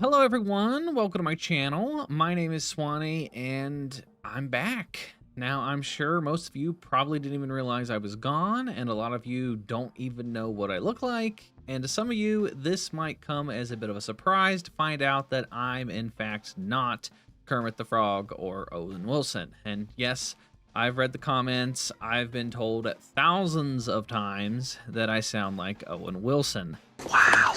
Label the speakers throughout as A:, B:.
A: Hello everyone, welcome to my channel. My name is Swanee and I'm back. Now I'm sure most of you probably didn't even realize I was gone, and a lot of you don't even know what I look like. And to some of you, this might come as a bit of a surprise to find out that I'm in fact not Kermit the Frog or Owen Wilson. And yes, I've read the comments. I've been told thousands of times that I sound like Owen Wilson.
B: Wow.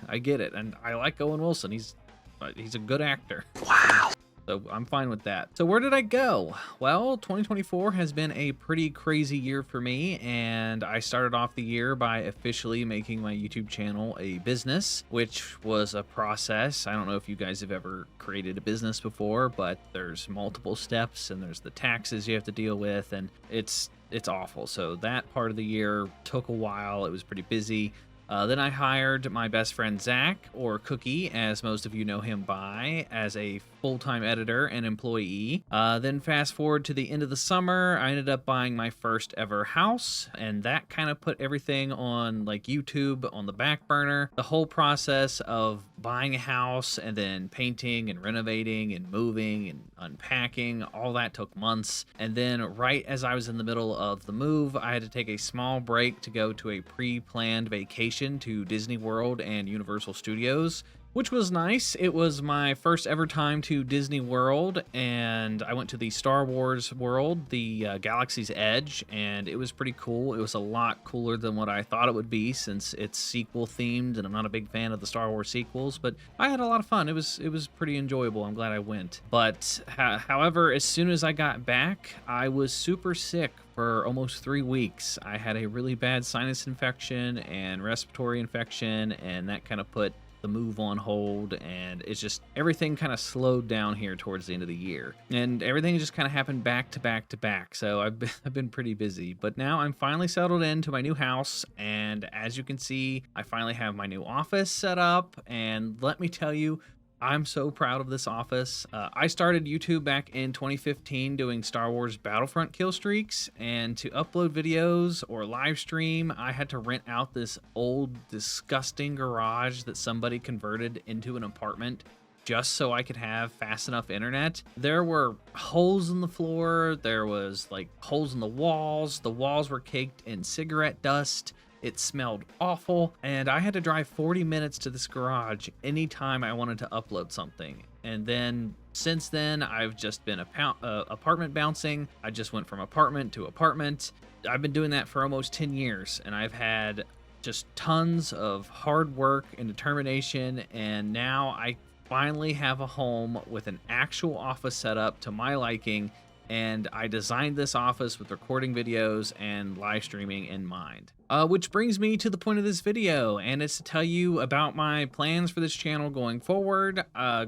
A: I get it, and I like Owen Wilson. He's a good actor.
B: Wow.
A: So I'm fine with that. So where did I go? Well, 2024 has been a pretty crazy year for me, and I started off the year by officially making my YouTube channel a business, which was a process. I don't know if you guys have ever created a business before, but there's multiple steps, and there's the taxes you have to deal with, and it's awful. So that part of the year took a while. It was pretty busy. Then I hired my best friend Zach, or Cookie, as most of you know him by, as a full-time editor and employee. Then fast forward to the end of the summer, I ended up buying my first ever house, and that kind of put everything on like YouTube on the back burner. The whole process of buying a house and then painting and renovating and moving and unpacking, all that took months. And then right as I was in the middle of the move, I had to take a small break to go to a pre-planned vacation to Disney World and Universal Studios, which was nice. It was my first ever time to Disney World, and I went to the Star Wars world, the Galaxy's Edge, and it was pretty cool. It was a lot cooler than what I thought it would be, since it's sequel themed, and I'm not a big fan of the Star Wars sequels, but I had a lot of fun. It was pretty enjoyable. I'm glad I went. But however, as soon as I got back, I was super sick for almost 3 weeks. I had a really bad sinus infection and respiratory infection, and that kind of put the move on hold, and it's just everything kind of slowed down here towards the end of the year, and everything just kind of happened back to back to back. So I've been pretty busy, but now I'm finally settled into my new house, and as you can see, I finally have my new office set up. And let me tell you, I'm so proud of this office. I started YouTube back in 2015 doing Star Wars Battlefront kill streaks, and to upload videos or live stream, I had to rent out this old, disgusting garage that somebody converted into an apartment just so I could have fast enough internet. There were holes in the floor, there was like holes in the walls were caked in cigarette dust. It smelled awful, and I had to drive 40 minutes to this garage anytime I wanted to upload something. And then since then, I've just been apartment bouncing. I just went from apartment to apartment. I've been doing that for almost 10 years, and I've had just tons of hard work and determination, and now I finally have a home with an actual office setup to my liking. And I designed this office with recording videos and live streaming in mind. Which brings me to the point of this video, and it's to tell you about my plans for this channel going forward. I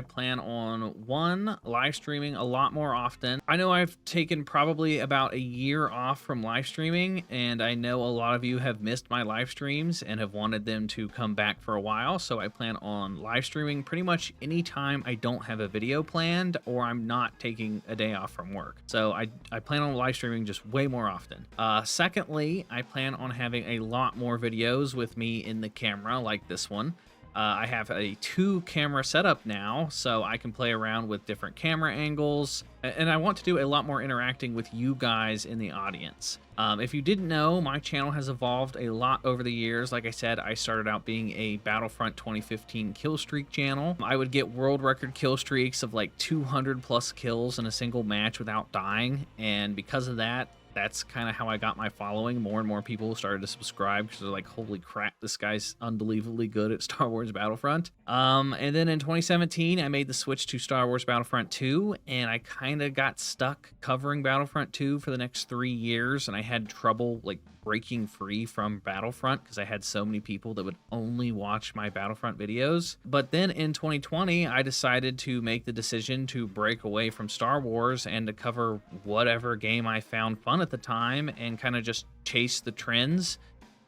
A: plan on, 1, live streaming a lot more often. I know I've taken probably about a year off from live streaming, and I know a lot of you have missed my live streams and have wanted them to come back for a while, so I plan on live streaming pretty much anytime I don't have a video planned or I'm not taking a day off from work. So I plan on live streaming just way more often. Secondly, I plan on having a lot more videos with me in the camera like this one. I have a 2-camera setup now, so I can play around with different camera angles, and I want to do a lot more interacting with you guys in the audience. If you didn't know, my channel has evolved a lot over the years. Like I said, I started out being a Battlefront 2015 kill streak channel. I would get world record kill streaks of like 200 plus kills in a single match without dying, and because of that, that's kind of how I got my following. More and more people started to subscribe because they're like, holy crap, this guy's unbelievably good at Star Wars Battlefront. And then in 2017, I made the switch to Star Wars Battlefront 2, and I kind of got stuck covering Battlefront 2 for the next 3 years, and I had trouble like breaking free from Battlefront because I had so many people that would only watch my Battlefront videos. But then in 2020, I decided to make the decision to break away from Star Wars and to cover whatever game I found fun at the time and kind of just chase the trends.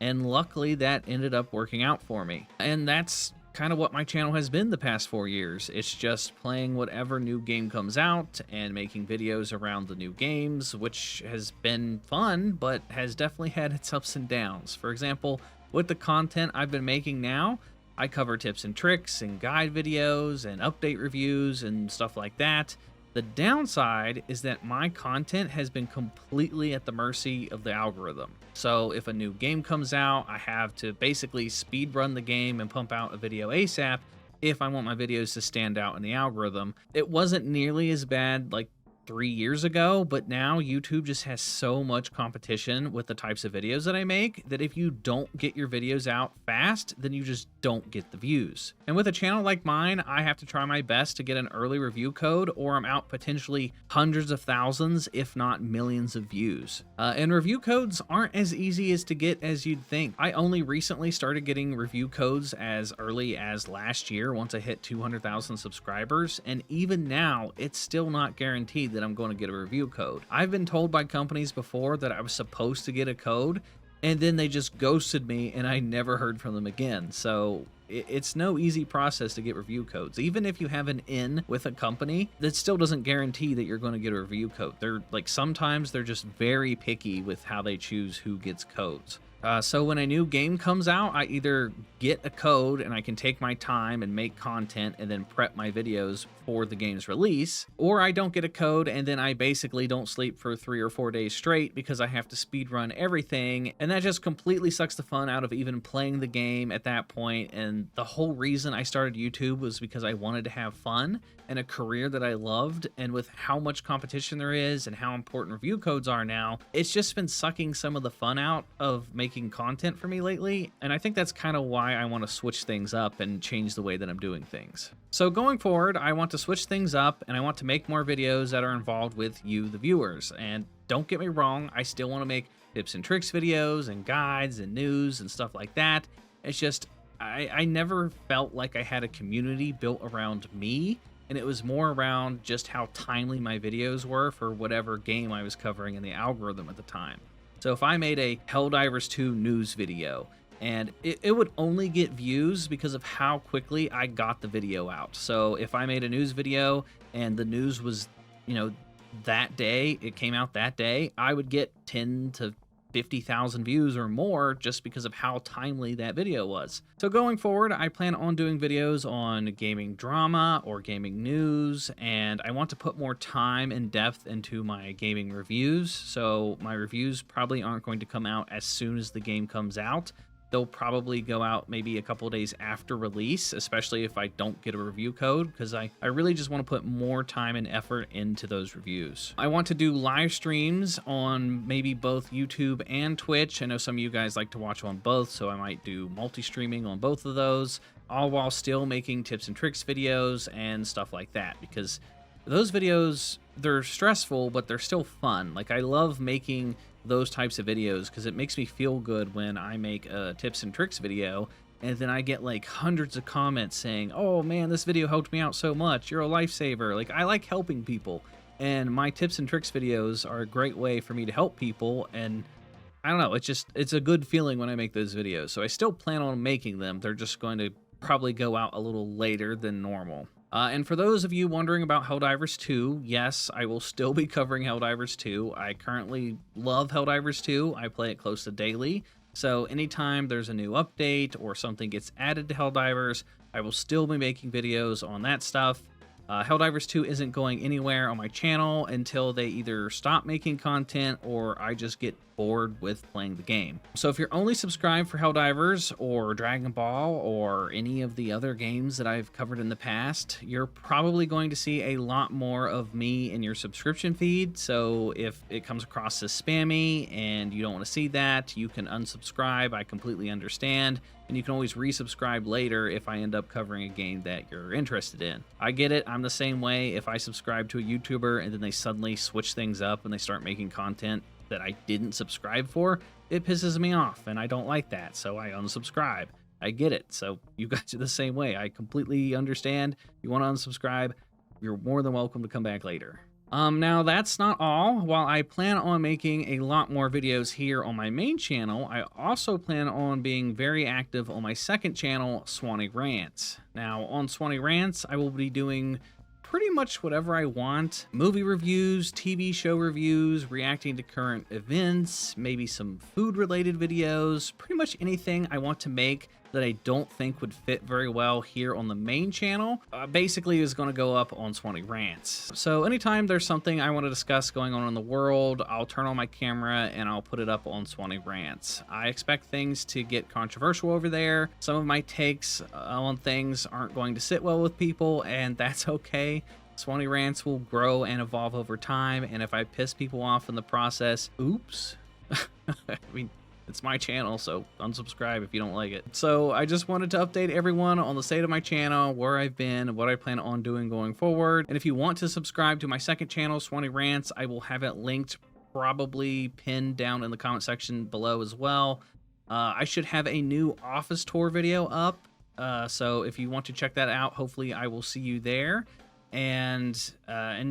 A: And luckily that ended up working out for me. And that's kind of what my channel has been the past 4 years. It's just playing whatever new game comes out and making videos around the new games, which has been fun, but has definitely had its ups and downs. For example, with the content I've been making now, I cover tips and tricks and guide videos and update reviews and stuff like that. The downside is that my content has been completely at the mercy of the algorithm. So if a new game comes out, I have to basically speed run the game and pump out a video ASAP if I want my videos to stand out in the algorithm. It wasn't nearly as bad like 3 years ago, but now YouTube just has so much competition with the types of videos that I make that if you don't get your videos out fast, then you just don't get the views. And with a channel like mine, I have to try my best to get an early review code or I'm out potentially hundreds of thousands, if not millions of views. And review codes aren't as easy as to get as you'd think. I only recently started getting review codes as early as last year once I hit 200,000 subscribers, and even now, it's still not guaranteed that I'm going to get a review code. I've been told by companies before that I was supposed to get a code, and then they just ghosted me and I never heard from them again. So it's no easy process to get review codes. Even if you have an in with a company, that still doesn't guarantee that you're going to get a review code. They're like, sometimes they're just very picky with how they choose who gets codes. So when a new game comes out, I either get a code and I can take my time and make content and then prep my videos for the game's release, or I don't get a code and then I basically don't sleep for 3 or 4 days straight because I have to speed run everything, and that just completely sucks the fun out of even playing the game at that point. And the whole reason I started YouTube was because I wanted to have fun and a career that I loved, and with how much competition there is and how important review codes are now, it's just been sucking some of the fun out of making content for me lately, and I think that's kind of why I want to switch things up and change the way that I'm doing things. So going forward, I want to switch things up and I want to make more videos that are involved with you, the viewers. And don't get me wrong, I still want to make tips and tricks videos and guides and news and stuff like that. It's just, I never felt like I had a community built around me, and it was more around just how timely my videos were for whatever game I was covering in the algorithm at the time. So if I made a Helldivers 2 news video, and it would only get views because of how quickly I got the video out. So if I made a news video and the news was, that day, it came out that day, I would get 10 to 50,000 views or more just because of how timely that video was. So going forward, I plan on doing videos on gaming drama or gaming news, and I want to put more time and depth into my gaming reviews. So my reviews probably aren't going to come out as soon as the game comes out. They'll probably go out maybe a couple days after release, especially if I don't get a review code, because I really just want to put more time and effort into those reviews. I want to do live streams on maybe both YouTube and Twitch. I know some of you guys like to watch on both, so I might do multi-streaming on both of those, all while still making tips and tricks videos and stuff like that, because those videos, they're stressful, but they're still fun. Like, I love making those types of videos because it makes me feel good when I make a tips and tricks video and then I get like hundreds of comments saying, oh man, this video helped me out so much, you're a lifesaver. Like, I like helping people, and my tips and tricks videos are a great way for me to help people. And I don't know, it's a good feeling when I make those videos. So I still plan on making them. They're just going to probably go out a little later than normal. And for those of you wondering about Helldivers 2, yes, I will still be covering Helldivers 2. I currently love Helldivers 2. I play it close to daily. So anytime there's a new update or something gets added to Helldivers, I will still be making videos on that stuff. Helldivers 2 isn't going anywhere on my channel until they either stop making content or I just get bored with playing the game. So if you're only subscribed for Helldivers or Dragon Ball or any of the other games that I've covered in the past, you're probably going to see a lot more of me in your subscription feed. So if it comes across as spammy and you don't want to see that, you can unsubscribe. I completely understand. And you can always resubscribe later if I end up covering a game that you're interested in. I get it. I'm the same way. If I subscribe to a YouTuber and then they suddenly switch things up and they start making content that I didn't subscribe for, it pisses me off and I don't like that, so I unsubscribe. I get it. So you guys are the same way. I completely understand. You want to unsubscribe, you're more than welcome to come back later. Now that's not all. While I plan on making a lot more videos here on my main channel, I also plan on being very active on my second channel, Swanny Rants. Now on Swanny Rants, I will be doing pretty much whatever I want. Movie reviews, TV show reviews, reacting to current events, maybe some food related videos, pretty much anything I want to make that I don't think would fit very well here on the main channel, basically is going to go up on SwanyRants. So anytime there's something I want to discuss going on in the world, I'll turn on my camera and I'll put it up on SwanyRants. I expect things to get controversial over there. Some of my takes on things aren't going to sit well with people, and that's okay. SwanyRants will grow and evolve over time, and if I piss people off in the process, oops. I mean, it's my channel, so unsubscribe if you don't like it. So I just wanted to update everyone on the state of my channel, where I've been, what I plan on doing going forward. And if you want to subscribe to my second channel, SwanyRants, I will have it linked, probably pinned down in the comment section below as well. I should have a new office tour video up, so if you want to check that out, hopefully I will see you there. And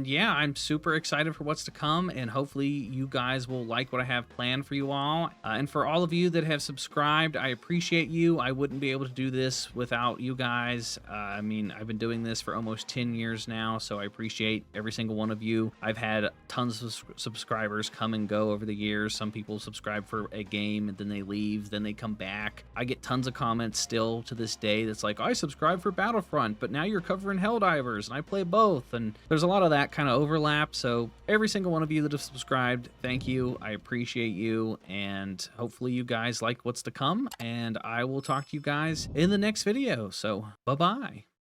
A: yeah, I'm super excited for what's to come, and hopefully you guys will like what I have planned for you all. And for all of you that have subscribed, I appreciate you. I wouldn't be able to do this without you guys. I mean, I've been doing this for almost 10 years now, so I appreciate every single one of you. I've had tons of subscribers come and go over the years. Some people subscribe for a game and then they leave, then they come back. I get tons of comments still to this day that's like, I subscribed for Battlefront, but now you're covering Helldivers, and I play both. And there's a lot of that kind of overlap. So every single one of you that have subscribed, thank you. I appreciate you, and hopefully you guys like what's to come, and I will talk to you guys in the next video. So bye-bye.